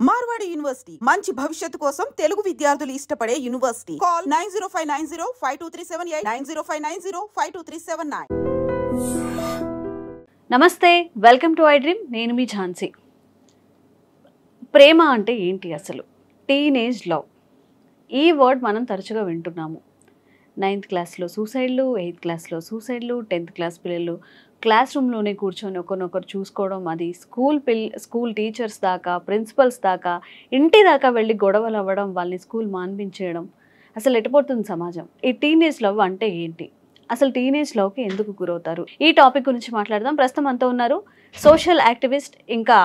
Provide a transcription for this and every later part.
Marwadi university మంచి భవిష్యత్తు కోసం తెలుగు విద్యార్థులు ఇష్టపడే యూనివర్సిటీ. కాల్ 9059052378 9059052379. నమస్తే, వెల్కమ్ టు ఐ డ్రీమ్. నేను మీ ఝాన్సీ. ప్రేమ అంటే ఏంటి అసలు? టీనేజ్ లవ్ ఈ వర్డ్ మనం తరచుగా వింటున్నాము. 9th క్లాస్లో సూసైడ్లు, 8th క్లాస్లో సూసైడ్లు, 10th క్లాస్ పిల్లలు క్లాస్ రూమ్లోనే కూర్చొని ఒకరినొకరు చూసుకోవడం, అది స్కూల్ టీచర్స్ దాకా, ప్రిన్సిపల్స్ దాకా, ఇంటి దాకా వెళ్ళి గొడవలు అవ్వడం, వాళ్ళని స్కూల్ మాన్పించేయడం. అసలు ఎటుపోతుంది సమాజం? ఈ టీనేజ్ లవ్ అంటే ఏంటి? అసలు టీనేజ్ లవ్కి ఎందుకు గురవుతారు? ఈ టాపిక్ గురించి మాట్లాడదాం. ప్రస్తుతం అంతా ఉన్నారు సోషల్ యాక్టివిస్ట్, ఇంకా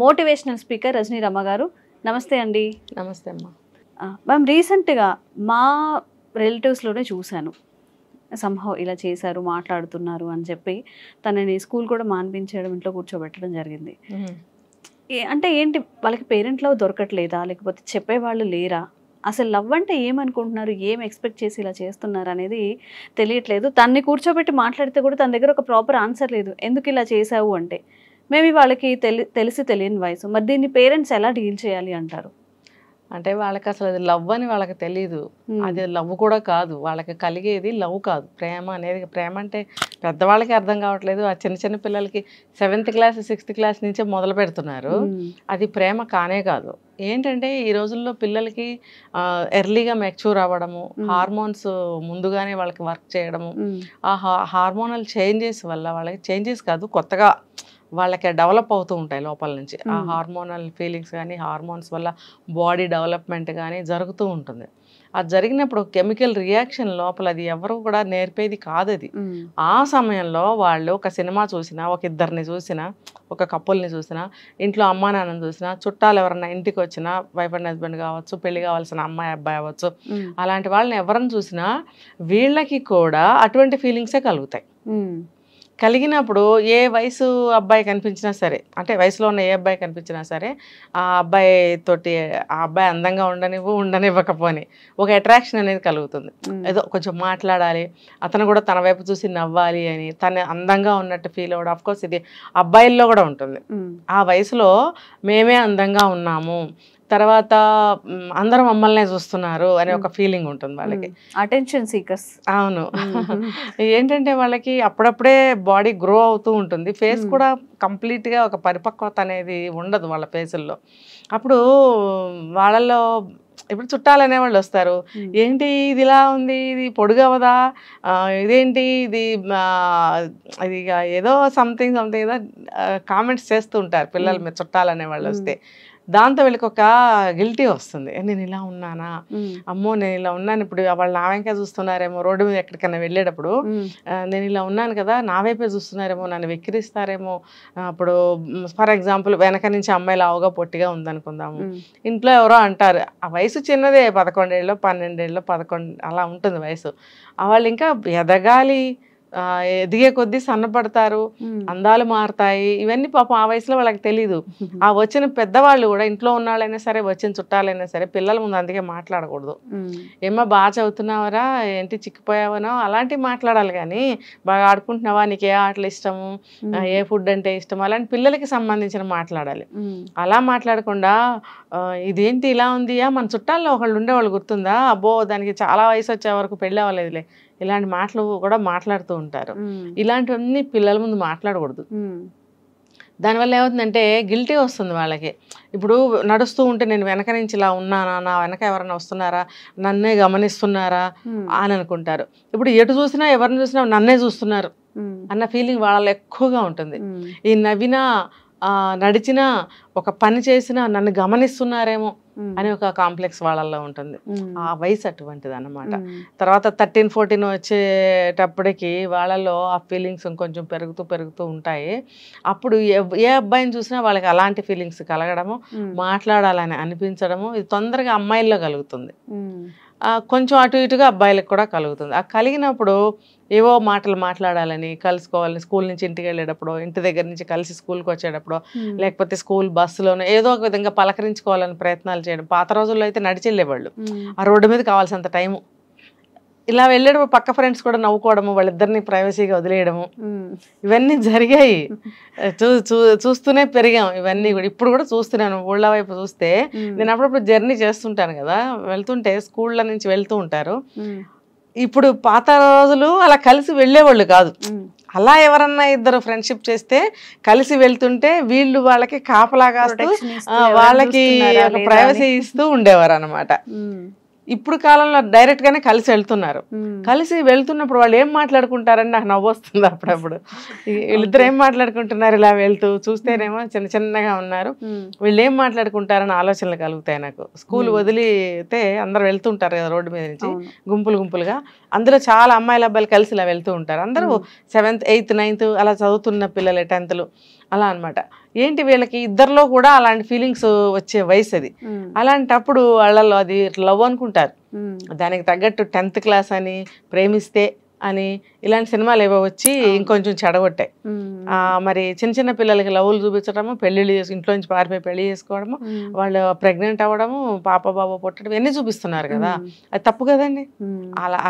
మోటివేషనల్ స్పీకర్ రజనీ రమ గారు. నమస్తే అండి. నమస్తే అమ్మా. మ్యామ్, రీసెంట్గా మా రిలేటివ్స్లోనే చూశాను, సంహవ్ ఇలా చేశారు, మాట్లాడుతున్నారు అని చెప్పి తనని స్కూల్ కూడా మాన్పించడం, ఇంట్లో కూర్చోబెట్టడం జరిగింది. అంటే ఏంటి, వాళ్ళకి పేరెంట్ లవ్ దొరకట్లేదా, లేకపోతే చెప్పేవాళ్ళు లేరా? అసలు లవ్ అంటే ఏమనుకుంటున్నారు, ఏం ఎక్స్పెక్ట్ చేసి ఇలా చేస్తున్నారు అనేది తెలియట్లేదు. తన్ని కూర్చోబెట్టి మాట్లాడితే కూడా తన దగ్గర ఒక ప్రాపర్ ఆన్సర్ లేదు. ఎందుకు ఇలా చేసావు అంటే మేబీ వాళ్ళకి తెలిసి తెలియని వయసు. మరి దీన్ని పేరెంట్స్ ఎలా డీల్ చేయాలి అంటారు? అంటే వాళ్ళకి అసలు అది లవ్ అని వాళ్ళకి తెలియదు. అది లవ్ కూడా కాదు, వాళ్ళకి కలిగేది లవ్ కాదు, ప్రేమ అనేది. ప్రేమ అంటే పెద్దవాళ్ళకి అర్థం కావట్లేదు, ఆ చిన్న చిన్న పిల్లలకి 7th క్లాస్ 6th క్లాస్ నుంచే మొదలు పెడుతున్నారు. అది ప్రేమ కానే కాదు. ఏంటంటే ఈ రోజుల్లో పిల్లలకి ఎర్లీగా మెచ్యూర్ అవ్వడము, హార్మోన్స్ ముందుగానే వాళ్ళకి వర్క్ చేయడము, ఆ హార్మోనల్ చేంజెస్ వల్ల, వాళ్ళకి చేంజెస్ కాదు, కొత్తగా వాళ్ళకి డెవలప్ అవుతూ ఉంటాయి లోపల నుంచి. ఆ హార్మోనల్ ఫీలింగ్స్ కానీ, హార్మోన్స్ వల్ల బాడీ డెవలప్మెంట్ కానీ జరుగుతూ ఉంటుంది. అది జరిగినప్పుడు కెమికల్ రియాక్షన్ లోపల, అది ఎవరు కూడా నేర్పేది కాదు. అది ఆ సమయంలో వాళ్ళు ఒక సినిమా చూసినా, ఒక ఇద్దరిని చూసినా, ఒక కపుల్ని చూసినా, ఇంట్లో అమ్మా నాన్నని చూసినా, చుట్టాలు ఎవరన్నా ఇంటికి వచ్చినా, వైఫ్ అండ్ హస్బెండ్ కావచ్చు, పెళ్లి కావాల్సిన అమ్మాయి అబ్బాయి అవ్వచ్చు, అలాంటి వాళ్ళని ఎవరిని చూసినా వీళ్ళకి కూడా అటువంటి ఫీలింగ్సే కలుగుతాయి. కలిగినప్పుడు ఏ వయసు అబ్బాయి కనిపించినా సరే, అంటే వయసులో ఉన్న ఏ అబ్బాయి కనిపించినా సరే, ఆ అబ్బాయి తోటి ఆ అబ్బాయి అందంగా ఉండనివ్వకపోని ఒక అట్రాక్షన్ అనేది కలుగుతుంది. ఏదో కొంచెం మాట్లాడాలి, అతను కూడా తన వైపు చూసి నవ్వాలి అని, తను అందంగా ఉన్నట్టు ఫీల్ అవ్వడం. అఫ్కోర్స్ ఇది అబ్బాయిల్లో కూడా ఉంటుంది. ఆ వయసులో మేమే అందంగా ఉన్నాము, తర్వాత అందరూ మమ్మల్నే చూస్తున్నారు అనే ఒక ఫీలింగ్ ఉంటుంది వాళ్ళకి. Attention seekers. అవును. ఏంటంటే వాళ్ళకి అప్పుడప్పుడే బాడీ గ్రో అవుతూ ఉంటుంది, ఫేస్ కూడా కంప్లీట్గా ఒక పరిపక్వత అనేది ఉండదు వాళ్ళ ఫేసుల్లో. అప్పుడు వాళ్ళల్లో ఇప్పుడు చుట్టాలు అనేవాళ్ళు వస్తారు, ఏంటి ఇది ఇలా ఉంది, ఇది పొడుగవదా, ఇదేంటి ఇది, ఇది ఏదో సంథింగ్ ఏదో కామెంట్స్ చేస్తూ ఉంటారు పిల్లలు మీరు చుట్టాలు అనేవాళ్ళు వస్తే. దాంతో వీళ్ళకి ఒక గిల్టీ వస్తుంది, నేను ఇలా ఉన్నానా, అమ్మో నేను ఇలా ఉన్నాను, ఇప్పుడు వాళ్ళు నా వెంకే చూస్తున్నారేమో, రోడ్డు మీద ఎక్కడికైనా వెళ్ళేటప్పుడు నేను ఇలా ఉన్నాను కదా, నా వైపే చూస్తున్నారేమో, నన్ను వెక్కిరిస్తారేమో. అప్పుడు ఫర్ ఎగ్జాంపుల్ వెనక నుంచి అమ్మాయి లావుగా పొట్టిగా ఉందనుకుందాము, ఇంట్లో ఎవరో అంటారు, ఆ వయసు చిన్నదే, 11 ఏళ్ళు 12 ఏళ్ళు 11 అలా ఉంటుంది వయసు. వాళ్ళు ఇంకా ఎదగాలి, ఎదిగే కొద్దీ సన్నపడతారు, అందాలు మారుతాయి, ఇవన్నీ పాపం ఆ వయసులో వాళ్ళకి తెలీదు. ఆ వచ్చిన పెద్దవాళ్ళు కూడా, ఇంట్లో ఉన్న వాళ్ళైనా సరే, వచ్చిన చుట్టాలైనా సరే, పిల్లల ముందు అందుకే మాట్లాడకూడదు. ఏమో బాగా చదువుతున్నావరా, ఏంటి చిక్కిపోయావనో అలాంటివి మాట్లాడాలి, కానీ బాగా ఆడుకుంటున్నావా, నీకు ఏ ఆటలు ఇష్టము, ఏ ఫుడ్ అంటే ఇష్టం, అలాంటి పిల్లలకి సంబంధించిన మాట్లాడాలి. అలా మాట్లాడకుండా ఇదేంటి ఇలా ఉంది, మన చుట్టాల్లో ఒకళ్ళు ఉండేవాళ్ళు గుర్తుందా, అబ్బో దానికి చాలా వయసు వచ్చే వరకు పెళ్ళి అవ్వలేదులే, ఇలాంటి మాటలు కూడా మాట్లాడుతూ ఉంటారు. ఇలాంటివన్నీ పిల్లల ముందు మాట్లాడకూడదు. దానివల్ల ఏమవుతుందంటే గిల్టీ వస్తుంది వాళ్ళకి. ఇప్పుడు నడుస్తూ ఉంటే నేను వెనక నుంచి ఇలా ఉన్నానా, నా వెనక ఎవరైనా వస్తున్నారా, నన్నే గమనిస్తున్నారా అని అనుకుంటారు. ఇప్పుడు ఎటు చూసినా ఎవరిని చూసినా నన్నే చూస్తున్నారు అన్న ఫీలింగ్ వాళ్ళలో ఎక్కువగా ఉంటుంది. ఈ నవ్వినా, నడిచినా, ఒక పని చేసినా నన్ను గమనిస్తున్నారేమో అని ఒక కాంప్లెక్స్ వాళ్ళల్లో ఉంటుంది. ఆ వయసు అటువంటిది అన్నమాట. తర్వాత 13-14 వచ్చేటప్పటికి వాళ్ళలో ఆ ఫీలింగ్స్ కొంచెం పెరుగుతూ ఉంటాయి. అప్పుడు ఏ అబ్బాయిని చూసినా వాళ్ళకి అలాంటి ఫీలింగ్స్ కలగడము, మాట్లాడాలని అనిపించడము, ఇది తొందరగా అమ్మాయిల్లో కలుగుతుంది. కొంచెం అటు ఇటుగా అబ్బాయిలకు కూడా కలుగుతుంది. ఆ కలిగినప్పుడు ఏవో మాటలు మాట్లాడాలని, కలుసుకోవాలని, స్కూల్ నుంచి ఇంటికి వెళ్ళేటప్పుడు, ఇంటి దగ్గర నుంచి కలిసి స్కూల్కి వచ్చేటప్పుడు, లేకపోతే స్కూల్ బస్సులోనో ఏదో ఒక విధంగా పలకరించుకోవాలని ప్రయత్నాలు చేయడం. పాత రోజుల్లో అయితే నడిచి వెళ్ళేవాళ్ళు, ఆ రోడ్డు మీద కావాల్సినంత టైము. ఇలా వెళ్ళేటప్పుడు పక్క ఫ్రెండ్స్ కూడా నవ్వుకోవడము, వాళ్ళిద్దరిని ప్రైవసీగా వదిలేయడము, ఇవన్నీ జరిగాయి. చూస్తూనే పెరిగాం ఇవన్నీ కూడా. ఇప్పుడు కూడా చూస్తున్నాను. ఊళ్ళ వైపు చూస్తే నేను అప్పుడప్పుడు జర్నీ చేస్తుంటాను కదా, వెళ్తుంటే స్కూళ్ళ నుంచి వెళ్తూ ఉంటారు. ఇప్పుడు పాత రోజులు అలా కలిసి వెళ్ళేవాళ్ళు కాదు. అలా ఎవరన్నా ఇద్దరు ఫ్రెండ్షిప్ చేస్తే కలిసి వెళ్తుంటే వీళ్ళు వాళ్ళకి కాపలా కాస్తూ వాళ్ళకి ప్రైవసీ ఇస్తూ ఉండేవారు అనమాట. ఇప్పుడు కాలంలో డైరెక్ట్ గానే కలిసి వెళ్తున్నారు. కలిసి వెళ్తున్నప్పుడు వాళ్ళు ఏం మాట్లాడుకుంటారని నాకు నవ్వు వస్తుంది అప్పుడప్పుడు. వీళ్ళిద్దరు ఏం మాట్లాడుకుంటున్నారు ఇలా వెళ్తూ చూస్తేనేమో చిన్న చిన్నగా ఉన్నారు, వీళ్ళు ఏం మాట్లాడుకుంటారని ఆలోచనలు కలుగుతాయి నాకు. స్కూల్ వదిలితే అందరు వెళ్తుంటారు కదా రోడ్డు మీద నుంచి గుంపులు గుంపులుగా, అందులో చాలా అమ్మాయిల అబ్బాయిలు కలిసి ఇలా వెళ్తూ ఉంటారు. అందరూ 7th 8th 9th అలా చదువుతున్న పిల్లలే, 10th అలా అనమాట. ఏంటి వీళ్ళకి ఇద్దరిలో కూడా అలాంటి ఫీలింగ్స్ వచ్చే వయసు అది. అలాంటప్పుడు వాళ్ళలో అది లవ్ అనుకుంటారు. దానికి తగ్గట్టు 10th క్లాస్ అని, ప్రేమిస్తే అని ఇలాంటి సినిమాలు ఏవో వచ్చి ఇంకొంచెం చెడగొట్టాయి. మరి చిన్న చిన్న పిల్లలకి లవ్లు చూపించడము, పెళ్లిళ్ళు చేసి ఇంట్లో నుంచి పారిపోయి పెళ్లి చేసుకోవడము, వాళ్ళు ప్రెగ్నెంట్ అవ్వడము, పాప బాబు పుట్టడం, ఇవన్నీ చూపిస్తున్నారు కదా. అది తప్పు కదండి.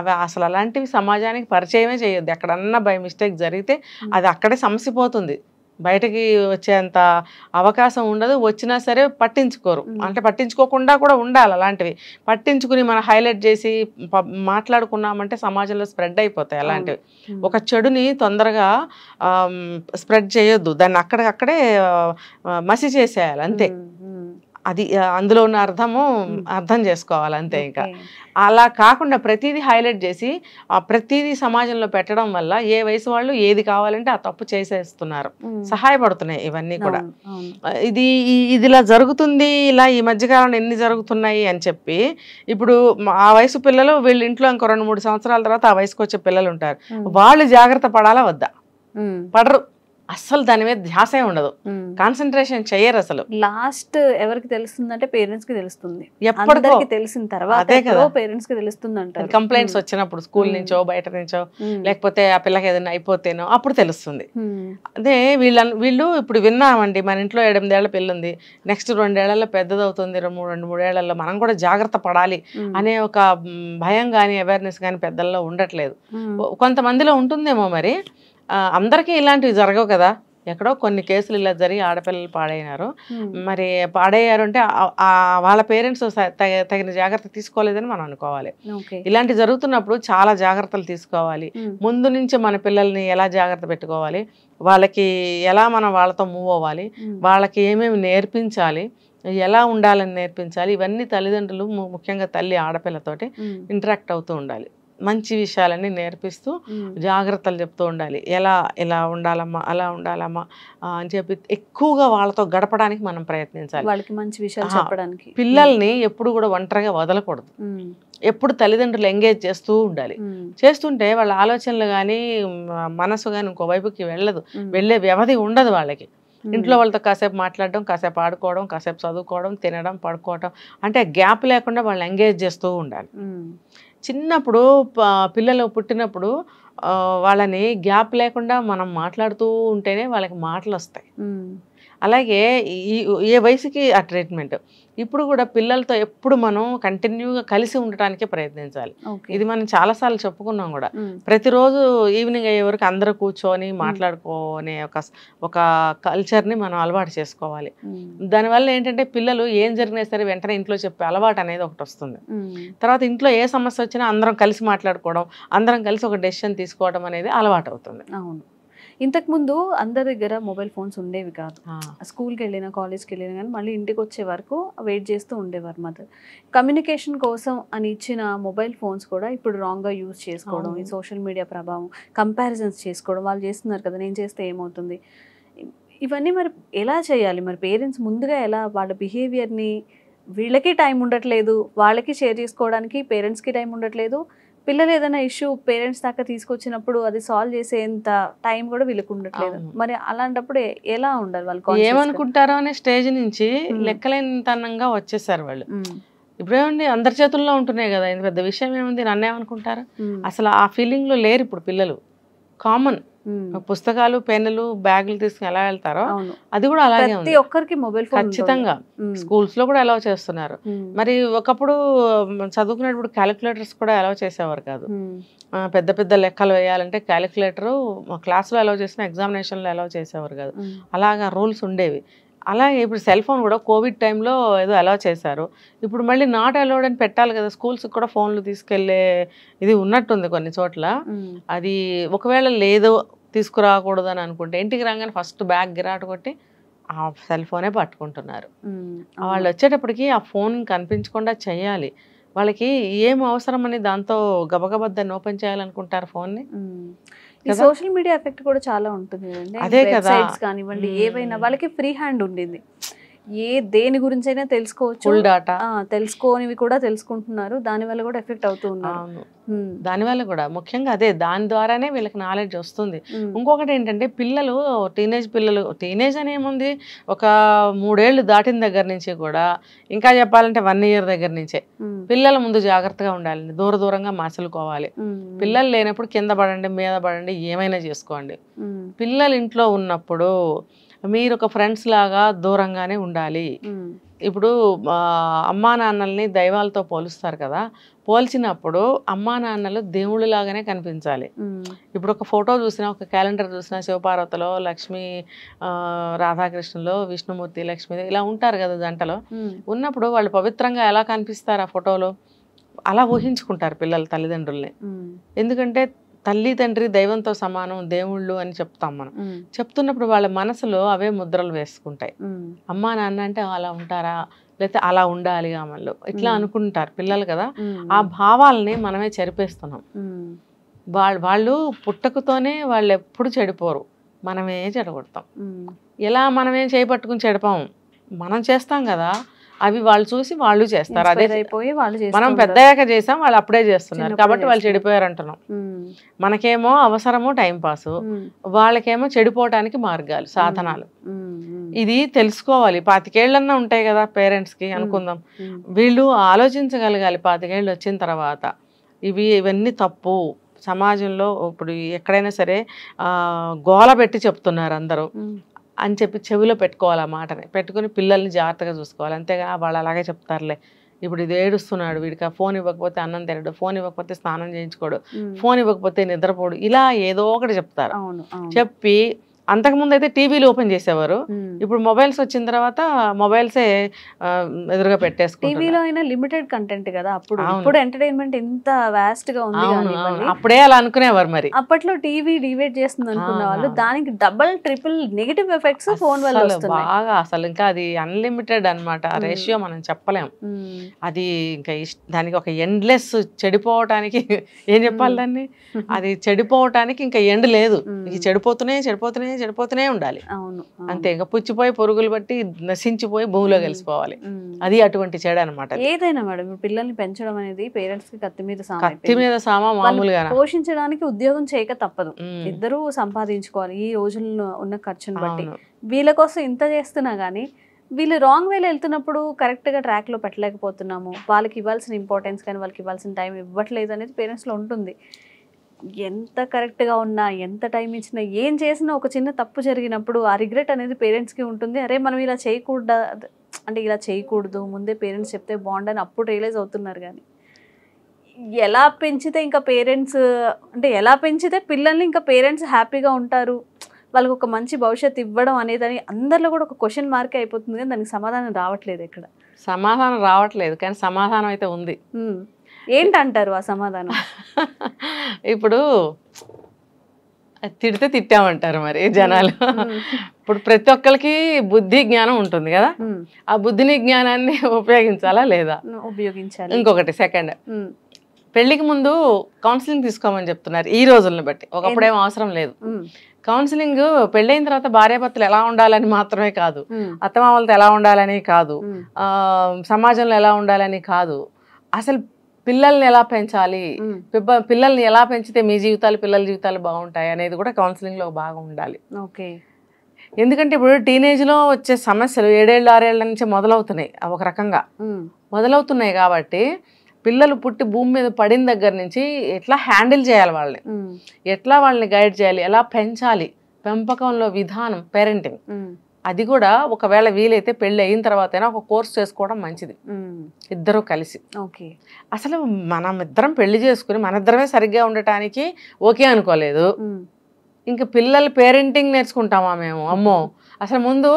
అవి అసలు అలాంటివి సమాజానికి పరిచయమే చేయొద్దు. ఎక్కడన్నా బై మిస్టేక్ జరిగితే అది అక్కడే సమసిపోతుంది, బయటకి వచ్చేంత అవకాశం ఉండదు. వచ్చినా సరే పట్టించుకోరు. అంటే పట్టించుకోకుండా కూడా ఉండాలి. అలాంటివి పట్టించుకుని మనం హైలైట్ చేసి మాట్లాడుకున్నామంటే సమాజంలో స్ప్రెడ్ అయిపోతాయి అలాంటివి. ఒక చెడుని తొందరగా స్ప్రెడ్ చేయొద్దు, దాన్ని అక్కడికక్కడే మసి చేసేయాలి అంతే. అది అందులో ఉన్న అర్థం చేసుకోవాలి అంతే. ఇంకా అలా కాకుండా ప్రతిదీ హైలైట్ చేసి ప్రతిదీ సమాజంలో పెట్టడం వల్ల ఏ వయసు వాళ్ళు ఏది కావాలంటే ఆ తప్పు చేసేస్తున్నారు. సహాయపడుతున్నాయి ఇవన్నీ కూడా. ఇదిలా జరుగుతుంది, ఇలా ఈ మధ్యకాలంలో ఎన్ని జరుగుతున్నాయి అని చెప్పి ఇప్పుడు ఆ వయసు పిల్లలు వీళ్ళ ఇంట్లో ఇంకో 2-3 సంవత్సరాల తర్వాత ఆ వయసుకు వచ్చే పిల్లలు ఉంటారు. వాళ్ళు జాగ్రత్త పడాలా వద్దా? పడరు అస్సలు. దాని మీద ధ్యాసే ఉండదు, కాన్సన్ట్రేషన్ చెయ్యరు అసలు. లాస్ట్ ఎవరికి తెలుస్తుందంటే పేరెంట్స్ కి తెలుస్తుంది. ఎప్పటికీ తెలిసిన తర్వాత పేరెంట్స్ కి తెలుస్తుంది అంటారు. కంప్లైంట్స్ వచ్చినప్పుడు స్కూల్ నుంచో బయట నుంచో, లేకపోతే ఆ పిల్లకి ఏదైనా అయిపోతేనో అప్పుడు తెలుస్తుంది. అదే వీళ్ళు ఇప్పుడు విన్నామండి, మన ఇంట్లో 8 ఏళ్ల పిల్ల ఉంది, నెక్స్ట్ 2 ఏళ్లలో పెద్దదవుతుంది, 2-3 ఏళ్లలో మనం కూడా జాగ్రత్త పడాలి అనే ఒక భయం కానీ అవేర్నెస్ కానీ పెద్దల్లో ఉండట్లేదు. కొంతమందిలో ఉంటుందేమో మరి. అందరికీ ఇలాంటివి జరగవు కదా, ఎక్కడో కొన్ని కేసులు ఇలా జరిగి ఆడపిల్లలు పాడైనారు. మరి పాడయ్యారు అంటే వాళ్ళ పేరెంట్స్ తగిన జాగ్రత్త తీసుకోలేదని మనం అనుకోవాలి. ఇలాంటి జరుగుతున్నప్పుడు చాలా జాగ్రత్తలు తీసుకోవాలి. ముందు నుంచి మన పిల్లల్ని ఎలా జాగ్రత్త పెట్టుకోవాలి, వాళ్ళకి ఎలా మనం వాళ్ళతో మూవ్ అవ్వాలి, వాళ్ళకి ఏమేమి నేర్పించాలి, ఎలా ఉండాలని నేర్పించాలి, ఇవన్నీ తల్లిదండ్రులు ముఖ్యంగా తల్లి ఆడపిల్లతోటి ఇంటరాక్ట్ అవుతూ ఉండాలి. మంచి విషయాలన్నీ నేర్పిస్తూ జాగ్రత్తలు చెప్తూ ఉండాలి. ఎలా ఉండాలమ్మా, అలా ఉండాలమ్మా అని చెప్పి ఎక్కువగా వాళ్ళతో గడపడానికి మనం ప్రయత్నించాలి. వాళ్ళకి మంచి విషయాలు చెప్పడానికి. పిల్లల్ని ఎప్పుడు కూడా ఒంటరిగా వదలకూడదు. ఎప్పుడు తల్లిదండ్రులు ఎంగేజ్ చేస్తూ ఉండాలి. చేస్తుంటే వాళ్ళ ఆలోచనలు కానీ మనసు కానీ ఇంకో వైపుకి వెళ్ళే వ్యవధి ఉండదు వాళ్ళకి. ఇంట్లో వాళ్ళతో కాసేపు మాట్లాడడం, కాసేపు ఆడుకోవడం, కాసేపు చదువుకోవడం, తినడం, పడుకోవడం, అంటే గ్యాప్ లేకుండా వాళ్ళని ఎంగేజ్ చేస్తూ ఉండాలి. చిన్నప్పుడు పిల్లలు పుట్టినప్పుడు వాళ్ళని గ్యాప్ లేకుండా మనం మాట్లాడుతూ ఉంటేనే వాళ్ళకి మాటలు వస్తాయి. అలాగే ఏ వయసుకి ఆ ట్రీట్మెంట్. ఇప్పుడు కూడా పిల్లలతో ఎప్పుడు మనం కంటిన్యూగా కలిసి ఉండటానికే ప్రయత్నించాలి. ఇది మనం చాలాసార్లు చెప్పుకున్నాం కూడా. ప్రతిరోజు ఈవినింగ్ అయ్యే వరకు అందరూ కూర్చొని మాట్లాడుకోనే ఒక కల్చర్ని మనం అలవాటు చేసుకోవాలి. దానివల్ల ఏంటంటే పిల్లలు ఏం జరిగినా సరే వెంటనే ఇంట్లో చెప్పే అలవాటు అనేది ఒకటి వస్తుంది. తర్వాత ఇంట్లో ఏ సమస్య వచ్చినా అందరం కలిసి మాట్లాడుకోవడం, అందరం కలిసి ఒక డెసిషన్ తీసుకోవడం అనేది అలవాటు అవుతుంది. అవును. ఇంతకుముందు అందరి దగ్గర మొబైల్ ఫోన్స్ ఉండేవి కాదు. స్కూల్కి వెళ్ళినా కాలేజ్కి వెళ్ళినా కానీ మళ్ళీ ఇంటికి వచ్చే వరకు వెయిట్ చేస్తూ ఉండేవారు మదర్. కమ్యూనికేషన్ కోసం అని ఇచ్చిన మొబైల్ ఫోన్స్ కూడా ఇప్పుడు రాంగ్గా యూజ్ చేసుకోవడం, ఈ సోషల్ మీడియా ప్రభావం, కంపారిజన్స్ చేసుకోవడం, వాళ్ళు చేస్తున్నారు కదా నేను చేస్తే ఏమవుతుంది, ఇవన్నీ మరి ఎలా చేయాలి? మరి పేరెంట్స్ ముందుగా ఎలా వాళ్ళ బిహేవియర్ని, వీళ్ళకి టైం ఉండట్లేదు, వాళ్ళకి షేర్ చేసుకోవడానికి పేరెంట్స్కి టైం ఉండట్లేదు, పిల్లలు ఏదైనా ఇష్యూ పేరెంట్స్ దాకా తీసుకొచ్చినప్పుడు అది సాల్వ్ చేసేంత టైం కూడా వీళ్ళకి ఉండట్లేదు. మరి అలాంటప్పుడు ఎలా ఉండాలి వాళ్ళు? ఏమనుకుంటారో అనే స్టేజ్ నుంచి లెక్కలేనితనంగా వచ్చేసారు వాళ్ళు. ఇప్పుడేమండి అందరి చేతుల్లో ఉంటున్నాయి కదా, ఇంత పెద్ద విషయం ఏముంది, నన్నేమనుకుంటారు, అసలు ఆ ఫీలింగ్లో లేరు ఇప్పుడు పిల్లలు. కామన్ పుస్తకాలు పెన్నులు బ్యాగులు తీసుకుని ఎలా వెళ్తారో అవును అది కూడా అలాగే ప్రతి ఉంది ఒక్కరికి మొబైల్ ఫోన్ ఖచ్చితంగా స్కూల్స్ లో కూడా అలౌ చేస్తున్నారు మరి ఒకప్పుడు చదువుకునేటప్పుడు క్యాలిక్యులేటర్స్ కూడా అలౌ చేసేవారు కాదు పెద్ద పెద్ద లెక్కలు వేయాలంటే క్యాలిక్యులేటరు క్లాస్లో అలౌ చేసిన ఎగ్జామినేషన్లో అలౌ చేసేవారు కాదు అలాగా రూల్స్ ఉండేవి అలాగే ఇప్పుడు సెల్ ఫోన్ కూడా కోవిడ్ టైంలో ఏదో అలౌ చేశారు ఇప్పుడు మళ్ళీ నాట్ అలౌడ్ అని పెట్టాలి కదా స్కూల్స్కి కూడా ఫోన్లు తీసుకెళ్లే ఇది ఉన్నట్టుంది కొన్ని చోట్ల అది ఒకవేళ లేదో తీసుకురాకూడదు అని అనుకుంటే ఇంటికి రాగానే ఫస్ట్ బ్యాగ్ గిరాటు కొట్టి ఆ సెల్ ఫోనే పట్టుకుంటున్నారు వాళ్ళు వచ్చేటప్పటికి ఆ ఫోన్ కనిపించకుండా చేయాలి వాళ్ళకి ఏం అవసరం అని దాంతో గబగబద్దాన్ని ఓపెన్ చేయాలనుకుంటారు ఫోన్ని ఈ సోషల్ మీడియా ఎఫెక్ట్ కూడా చాలా ఉంటుంది కదండి అదే కదా వెబ్సైట్స్ కానివ్వండి ఏవైనా వాళ్ళకి ఫ్రీ హ్యాండ్ ఉండింది దేని గురించి అయినా తెలుసుకోవచ్చు ఫుల్ డాటా తెలుసుకోనివి కూడా తెలుసుకుంటున్నారు దానివల్ల కూడా ఎఫెక్ట్ అవుతూ ఉన్నారు దానివల్ల కూడా ముఖ్యంగా అదే దాని ద్వారానే వీళ్ళకి నాలెడ్జ్ వస్తుంది ఇంకొకటి ఏంటంటే పిల్లలు టీనేజ్ అని ఏముంది ఒక 3 ఏళ్ళు దాటిన దగ్గర నుంచి కూడా ఇంకా చెప్పాలంటే 1 year దగ్గర నుంచే పిల్లల ముందు జాగ్రత్తగా ఉండాలి దూరంగా మసలుకోవాలి పిల్లలు లేనప్పుడు కింద పడండి మీద పడండి ఏమైనా చేసుకోండి పిల్లలు ఇంట్లో ఉన్నప్పుడు మీరు ఒక ఫ్రెండ్స్ లాగా దూరంగానే ఉండాలి ఇప్పుడు అమ్మా నాన్నల్ని దైవాలతో పోలుస్తారు కదా పోల్చినప్పుడు అమ్మా నాన్నలు దేవుళ్ళలాగానే కనిపించాలి ఇప్పుడు ఒక ఫోటో చూసినా ఒక క్యాలెండర్ చూసినా శివపార్వతిలో లక్ష్మీ రాధాకృష్ణలో విష్ణుమూర్తి లక్ష్మీదేవి ఇలా ఉంటారు కదా జంటలో ఉన్నప్పుడు వాళ్ళు పవిత్రంగా ఎలా కనిపిస్తారు ఆ ఫోటోలో అలా ఊహించుకుంటారు పిల్లలు తల్లిదండ్రుల్ని ఎందుకంటే తల్లి తండ్రి దైవంతో సమానం దేవుళ్ళు అని చెప్తాం మనం చెప్తున్నప్పుడు వాళ్ళ మనసులో అవే ముద్రలు వేసుకుంటాయి అమ్మా నాన్న అంటే అలా ఉంటారా లేకపోతే అలా ఉండాలి ఆమెలో ఇట్లా అనుకుంటారు పిల్లలు కదా ఆ భావాలని మనమే చెరిపేస్తున్నాం వాళ్ళు పుట్టకతోనే వాళ్ళు ఎప్పుడు చెడిపోరు మనమే చెడగొడతాం ఎలా మనమేం చేపట్టుకుని చెడపాం మనం చేస్తాం కదా అవి వాళ్ళు చూసి వాళ్ళు చేస్తారు అదే మనం పెద్దయ్యాక చేసాం వాళ్ళు అప్పుడే చేస్తున్నారు కాబట్టి వాళ్ళు చెడిపోయారు అంటున్నాం మనకేమో అవసరము టైం పాసు వాళ్ళకేమో చెడిపోవటానికి మార్గాలు సాధనాలు ఇది తెలుసుకోవాలి 25 ఏళ్ళన్నా ఉంటాయి కదా పేరెంట్స్కి అనుకుందాం వీళ్ళు ఆలోచించగలగాలి 25 ఏళ్ళు వచ్చిన తర్వాత ఇవన్నీ తప్పు సమాజంలో ఇప్పుడు ఎక్కడైనా సరే గోల పెట్టి చెప్తున్నారు అందరూ అని చెప్పి చెవిలో పెట్టుకోవాలి ఆ మాటని పెట్టుకుని పిల్లల్ని జాగ్రత్తగా చూసుకోవాలి అంతేగా వాళ్ళు అలాగే చెప్తారులే ఇప్పుడు ఇది ఏడుస్తున్నాడు వీడికి ఫోన్ ఇవ్వకపోతే అన్నం తినడు ఫోన్ ఇవ్వకపోతే స్నానం చేయించుకోడు ఫోన్ ఇవ్వకపోతే నిద్రపోడు ఇలా ఏదో ఒకటి చెప్తారు చెప్పి అంతకుముందు అయితే టీవీలు ఓపెన్ చేసేవారు ఇప్పుడు మొబైల్స్ వచ్చిన తర్వాత మొబైల్సే ఎదురుగా పెట్టేసుకుంటారు టీవీలో అయినా లిమిటెడ్ కంటెంట్ కదా అప్పుడు ఎంటర్టైన్మెంట్ ఎంత వాస్ట్ గా ఉంది అప్పుడే అలా అనుకునేవారు మరి అప్పట్లో టీవీ డివైడ్ చేస్తుంది అనుకున్న వాళ్ళు దానికి double triple negative effects phone వల్ల వస్తున్నాయి బాగా అసలు ఇంకా అది అన్లిమిటెడ్ అన్నమాట ఆ రేషియో మనం చెప్పలేం అది ఇంకా దానికి ఒక ఎండ్లెస్ చెడిపోవటానికి ఏం చెప్పాలి దాన్ని అది చెడిపోవటానికి ఇంకా ఎండ్ లేదు చెడిపోతూనే ఉండాలి అంతే ఇంకా పుచ్చిపోయి పొరుగులు బట్టి నశించిపోయి భూమిలో కలిసిపోవాలి అది అటువంటి చెడు అనమాట ఏదైనా మేడం పిల్లల్ని పెంచడం అనేది పేరెంట్స్ కి కత్తి మీద సామా మామూలుగా పోషించడానికి ఉద్యోగం చేయక తప్పదు ఇద్దరూ సంపాదించుకోవాలి ఈ రోజుల్లో ఉన్న ఖర్చును బట్టి వీళ్ళ కోసం ఇంత చేస్తున్నా గానీ వీళ్ళు రాంగ్ వేలో వెళ్తున్నప్పుడు కరెక్ట్గా ట్రాక్లో పెట్టలేకపోతున్నాము వాళ్ళకి ఇవ్వాల్సిన ఇంపార్టెన్స్ కానీ వాళ్ళకి ఇవ్వాల్సిన టైం ఇవ్వట్లేదు అనేది పేరెంట్స్లో ఉంటుంది ఎంత కరెక్ట్గా ఉన్నా ఎంత టైం ఇచ్చినా ఏం చేసినా ఒక చిన్న తప్పు జరిగినప్పుడు ఆ రిగ్రెట్ అనేది పేరెంట్స్కి ఉంటుంది అరే మనం ఇలా చేయకూడదు అంటే ఇలా చేయకూడదు ముందే పేరెంట్స్ చెప్తే బాగుండని అప్పుడు రియలైజ్ అవుతున్నారు కానీ ఎలా పెంచితే ఇంకా పేరెంట్స్ అంటే ఎలా పెంచితే పిల్లల్ని ఇంకా పేరెంట్స్ హ్యాపీగా ఉంటారు వాళ్ళకి ఒక మంచి భవిష్యత్తు ఇవ్వడం అనేది అందరిలో కూడా ఒక క్వశ్చన్ మార్కే అయిపోతుంది కానీ దానికి సమాధానం రావట్లేదు ఇక్కడ సమాధానం రావట్లేదు కానీ సమాధానం అయితే ఉంది ఏంటంటారు ఆ సమాధానం ఇప్పుడు తిడితే తిట్టామంటారు మరి జనాలు ఇప్పుడు ప్రతి ఒక్కరికి బుద్ధి జ్ఞానం ఉంటుంది కదా ఆ బుద్ధిని జ్ఞానాన్ని ఉపయోగించాలా లేదా ఉపయోగించాలి ఇంకొకటి సెకండ్ పెళ్లికి ముందు కౌన్సిలింగ్ తీసుకోమని చెప్తున్నారు ఈ రోజులను బట్టి ఒకప్పుడేం అవసరం లేదు కౌన్సిలింగ్ పెళ్ళైన తర్వాత భార్యాభర్తలు ఎలా ఉండాలని మాత్రమే కాదు అత్తమామలతో ఎలా ఉండాలని కాదు సమాజంలో ఎలా ఉండాలని కాదు అసలు పిల్లల్ని ఎలా పెంచాలి పిల్లల్ని ఎలా పెంచితే మీ జీవితాలు పిల్లల జీవితాలు బాగుంటాయి అనేది కూడా కౌన్సిలింగ్లో బాగా ఉండాలి ఓకే ఎందుకంటే ఇప్పుడు టీనేజ్లో వచ్చే సమస్యలు 7 ఏళ్ళు 6 ఏళ్ళ నుంచి మొదలవుతున్నాయి ఒక రకంగా మొదలవుతున్నాయి కాబట్టి పిల్లలు పుట్టి భూమి మీద పడిన దగ్గర నుంచి ఎట్లా హ్యాండిల్ చేయాలి వాళ్ళని, ఎట్లా వాళ్ళని గైడ్ చేయాలి, ఎలా పెంచాలి, పెంపకంలో విధానం, పేరెంటింగ్, అది కూడా ఒకవేళ వీలైతే పెళ్ళి అయిన తర్వాతైనా ఒక కోర్స్ చేసుకోవడం మంచిది, ఇద్దరు కలిసి. అసలు మనం ఇద్దరం పెళ్లి చేసుకుని మన ఇద్దరమే సరిగ్గా ఉండటానికి ఓకే అనుకోలేదు, ఇంకా పిల్లల పేరెంటింగ్ నేర్చుకుంటామా మేము? అమ్మో, అసలు ముందు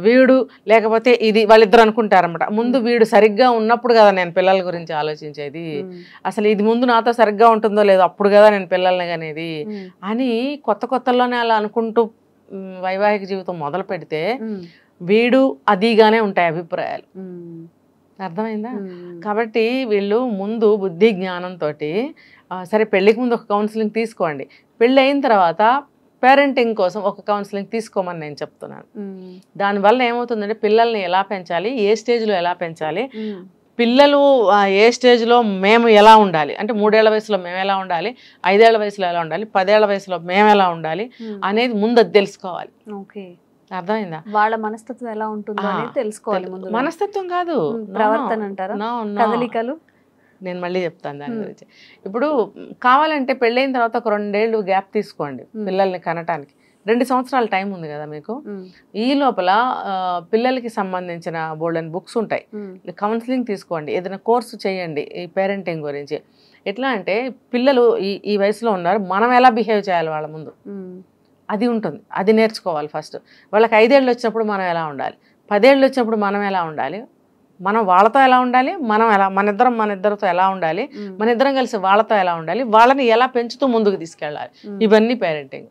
వీడు లేకపోతే ఇది వాళ్ళిద్దరు అనుకుంటారన్నమాట. ముందు వీడు సరిగ్గా ఉన్నప్పుడు కదా నేను పిల్లల గురించి ఆలోచించేది, అసలు ఇది ముందు నాతో సరిగ్గా ఉంటుందో లేదో అప్పుడు కదా నేను పిల్లల్ని అనేది అని కొత్తలోనే అలా అనుకుంటూ వైవాహిక జీవితం మొదలు పెడితే వీడు అదిగానే ఉంటాయి అభిప్రాయాలు. అర్థమైందా? కాబట్టి వీళ్ళు ముందు బుద్ధి జ్ఞానంతో సరే పెళ్ళికి ముందు ఒక కౌన్సిలింగ్ తీసుకోండి, పెళ్ళి అయిన తర్వాత పేరెంటింగ్ కోసం ఒక కౌన్సిలింగ్ తీసుకోమని నేను చెప్తున్నాను. దానివల్ల ఏమవుతుందంటే పిల్లల్ని ఎలా పెంచాలి, ఏ స్టేజ్లో ఎలా పెంచాలి, పిల్లలు ఏ స్టేజ్లో మేము ఎలా ఉండాలి, అంటే 3 ఏళ్ల వయసులో మేము ఎలా ఉండాలి, 5 ఏళ్ల వయసులో ఎలా ఉండాలి, 10 ఏళ్ల వయసులో మేము ఎలా ఉండాలి అనేది ముందు అది తెలుసుకోవాలి. అర్థమైందా? వాళ్ళ మనస్తత్వం ఎలా ఉంటుందో అనేది తెలుసుకోవాలి. మనస్తత్వం కాదు, ప్రవర్తన అంటారా, కదలికలు. నేను మళ్ళీ చెప్తాను దాని గురించి. ఇప్పుడు కావాలంటే పెళ్ళైన తర్వాత ఒక 2 ఏళ్ళు గ్యాప్ తీసుకోండి పిల్లల్ని కనటానికి. 2 సంవత్సరాల టైం ఉంది కదా మీకు. ఈ లోపల పిల్లలకి సంబంధించిన బోల్డెన్ బుక్స్ ఉంటాయి, కౌన్సిలింగ్ తీసుకోండి, ఏదైనా కోర్సు చేయండి ఈ పేరెంటింగ్ గురించి. ఎట్లా అంటే పిల్లలు ఈ వయసులో ఉన్నారు, మనం ఎలా బిహేవ్ చేయాలి వాళ్ళ ముందు అది ఉంటుంది, అది నేర్చుకోవాలి ఫస్ట్. వాళ్ళకి 5 ఏళ్ళు వచ్చినప్పుడు మనం ఎలా ఉండాలి, 10 ఏళ్ళు వచ్చినప్పుడు మనం ఎలా ఉండాలి, మనం వాళ్ళతో ఎలా ఉండాలి, మన ఇద్దరితో ఎలా ఉండాలి, మన ఇద్దరం కలిసి వాళ్ళతో ఎలా ఉండాలి, వాళ్ళని ఎలా పెంచుతూ ముందుకు తీసుకెళ్ళాలి, ఇవన్నీ పేరెంటింగ్.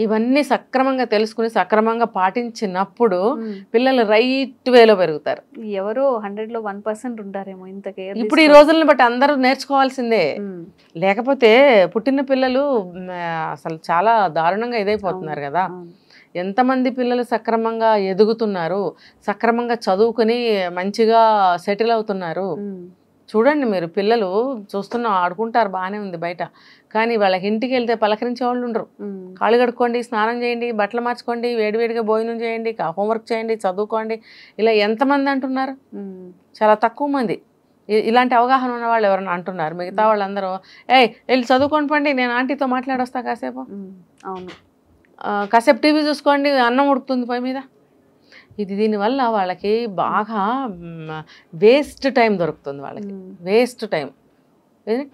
ఇవన్నీ సక్రమంగా తెలుసుకుని సక్రమంగా పాటించినప్పుడు పిల్లలు రైట్ వేలో పెరుగుతారు. ఎవరో 100లో 1% ఉంటారేమో ఇంతకే. ఇప్పుడు ఈ రోజులను బట్టి అందరూ నేర్చుకోవాల్సిందే, లేకపోతే పుట్టిన పిల్లలు అసలు చాలా దారుణంగా ఇదైపోతున్నారు కదా. ఎంతమంది పిల్లలు సక్రమంగా ఎదుగుతున్నారు, సక్రమంగా చదువుకుని మంచిగా సెటిల్ అవుతున్నారు. చూడండి మీరు, పిల్లలు చూస్తున్నా ఆడుకుంటారు బాగానే ఉంది బయట, కానీ వాళ్ళకి ఇంటికి వెళ్తే పలకరించే వాళ్ళు ఉండరు. కాళ్ళు కడుక్కోండి, స్నానం చేయండి, బట్టలు మార్చుకోండి, వేడివేడిగా భోజనం చేయండి, హోంవర్క్ చేయండి, చదువుకోండి, ఇలా ఎంతమంది అంటున్నారు? చాలా తక్కువ మంది ఇలాంటి అవగాహన ఉన్న వాళ్ళు ఎవరైనా అంటున్నారు. మిగతా వాళ్ళందరూ వెళ్ళి చదువుకోండి పండి, నేను ఆంటీతో మాట్లాడొస్తా కాసేపు, అవును కాసేపు టీవీ చూసుకోండి, అన్నం ఉడుకుతుంది పొయ్యి మీద. దీనివల్ల వాళ్ళకి బాగా వేస్ట్ టైం దొరుకుతుంది, వాళ్ళకి వేస్ట్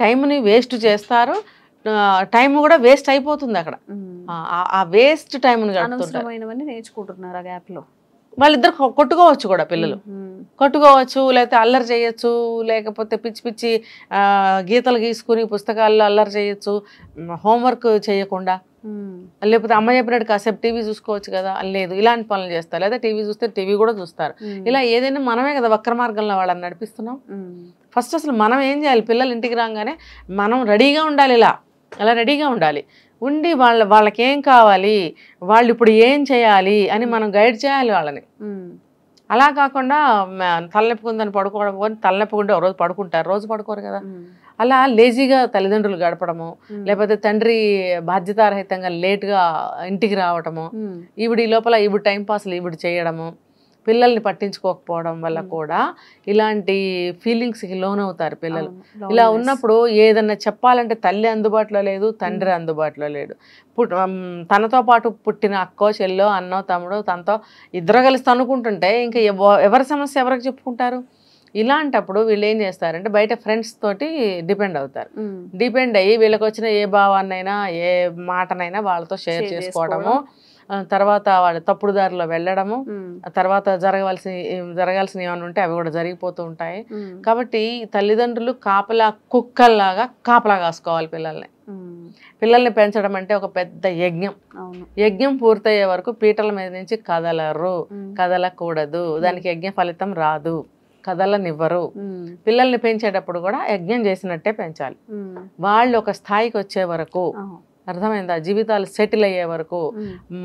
టైంని వేస్ట్ చేస్తారు, టైం కూడా వేస్ట్ అయిపోతుంది అక్కడ. ఆ వేస్ట్ టైంని నేర్చుకుంటున్నారు ఆ గ్యాప్లో. వాళ్ళిద్దరు కొట్టుకోవచ్చు కూడా, పిల్లలు కొట్టుకోవచ్చు, లేకపోతే అల్లరి చేయొచ్చు, లేకపోతే పిచ్చి పిచ్చి గీతలు గీసుకుని పుస్తకాల్లో అల్లరి చేయొచ్చు, హోంవర్క్ చేయకుండా, లేకపోతే అమ్మ చెప్పినట్టు కాసేపు టీవీ చూసుకోవచ్చు కదా, లేదు ఇలాంటి పనులు చేస్తారు. లేదా టీవీ చూస్తే టీవీ కూడా చూస్తారు. ఇలా ఏదైనా మనమే కదా వక్ర మార్గంలో వాళ్ళని నడిపిస్తున్నాం. ఫస్ట్ అసలు మనం ఏం చేయాలి, పిల్లలు ఇంటికి రాగానే మనం రెడీగా ఉండాలి, ఇలా రెడీగా ఉండాలి, ఉండి వాళ్ళకేం కావాలి, వాళ్ళు ఇప్పుడు ఏం చేయాలి అని మనం గైడ్ చేయాలి వాళ్ళని. అలా కాకుండా తలనొప్పి ఉందని పడుకోవడం, తలనొప్పి ఉంటే రోజు పడుకుంటారు, రోజు పడుకోరు కదా. అలా లేజీగా తల్లిదండ్రులు గడపడము, లేకపోతే తండ్రి బాధ్యతారహితంగా లేట్గా ఇంటికి రావటము, ఈవిడి లోపల ఈవిడ టైంపాస్లు ఈవిడ చేయడము, పిల్లల్ని పట్టించుకోకపోవడం వల్ల కూడా ఇలాంటి ఫీలింగ్స్కి లోనవుతారు పిల్లలు. ఇలా ఉన్నప్పుడు ఏదన్నా చెప్పాలంటే తల్లి అందుబాటులో లేదు, తండ్రి అందుబాటులో లేడు. తనతో పాటు పుట్టిన అక్కో చెల్లో అన్నో తమ్ముడో తనతో ఇద్దరు కలిసి తనుకుంటుంటే ఇంకా ఎవరి సమస్య ఎవరికి చెప్పుకుంటారు? ఇలాంటప్పుడు వీళ్ళు ఏం చేస్తారంటే బయట ఫ్రెండ్స్ తోటి డిపెండ్ అవుతారు. డిపెండ్ అయ్యి వీళ్ళకి వచ్చిన ఏ భావాన్నైనా ఏ మాటనైనా వాళ్ళతో షేర్ చేసుకోవడము, తర్వాత వాళ్ళు తప్పుడు దారిలో వెళ్ళడము, తర్వాత జరగాల్సిన ఏమైనా ఉంటే అవి కూడా జరిగిపోతూ ఉంటాయి. కాబట్టి తల్లిదండ్రులు కుక్కల్లాగా కాపలా కాసుకోవాలి పిల్లల్ని పెంచడం అంటే ఒక పెద్ద యజ్ఞం. యజ్ఞం పూర్తయ్యే వరకు పీటల మీద నుంచి కదలకూడదు, దానికి యజ్ఞ ఫలితం రాదు, కదలనివ్వరు. పిల్లల్ని పెంచేటప్పుడు కూడా యజ్ఞం చేసినట్టే పెంచాలి. వాళ్ళు ఒక స్థాయికి వచ్చే వరకు, అర్థమైందా, జీవితాలు సెటిల్ అయ్యే వరకు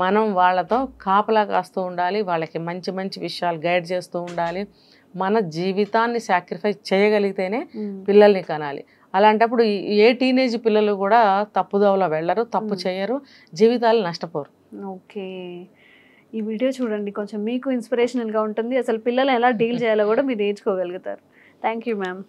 మనం వాళ్ళతో కాపలా కాస్తూ ఉండాలి, వాళ్ళకి మంచి మంచి విషయాలు గైడ్ చేస్తూ ఉండాలి. మన జీవితాన్ని సాక్రిఫైస్ చేయగలిగితేనే పిల్లల్ని కనాలి. అలాంటప్పుడు ఏ టీనేజ్ పిల్లలు కూడా తప్పుదోవలో వెళ్ళరు, తప్పు చేయరు, జీవితాలు నష్టపోరు. ఓకే, ఈ వీడియో చూడండి, కొంచెం మీకు ఇన్స్పిరేషనల్గా ఉంటుంది. అసలు పిల్లలు ఎలా డీల్ చేయాలో కూడా మీరు నేర్చుకోగలుగుతారు. Thank you ma'am.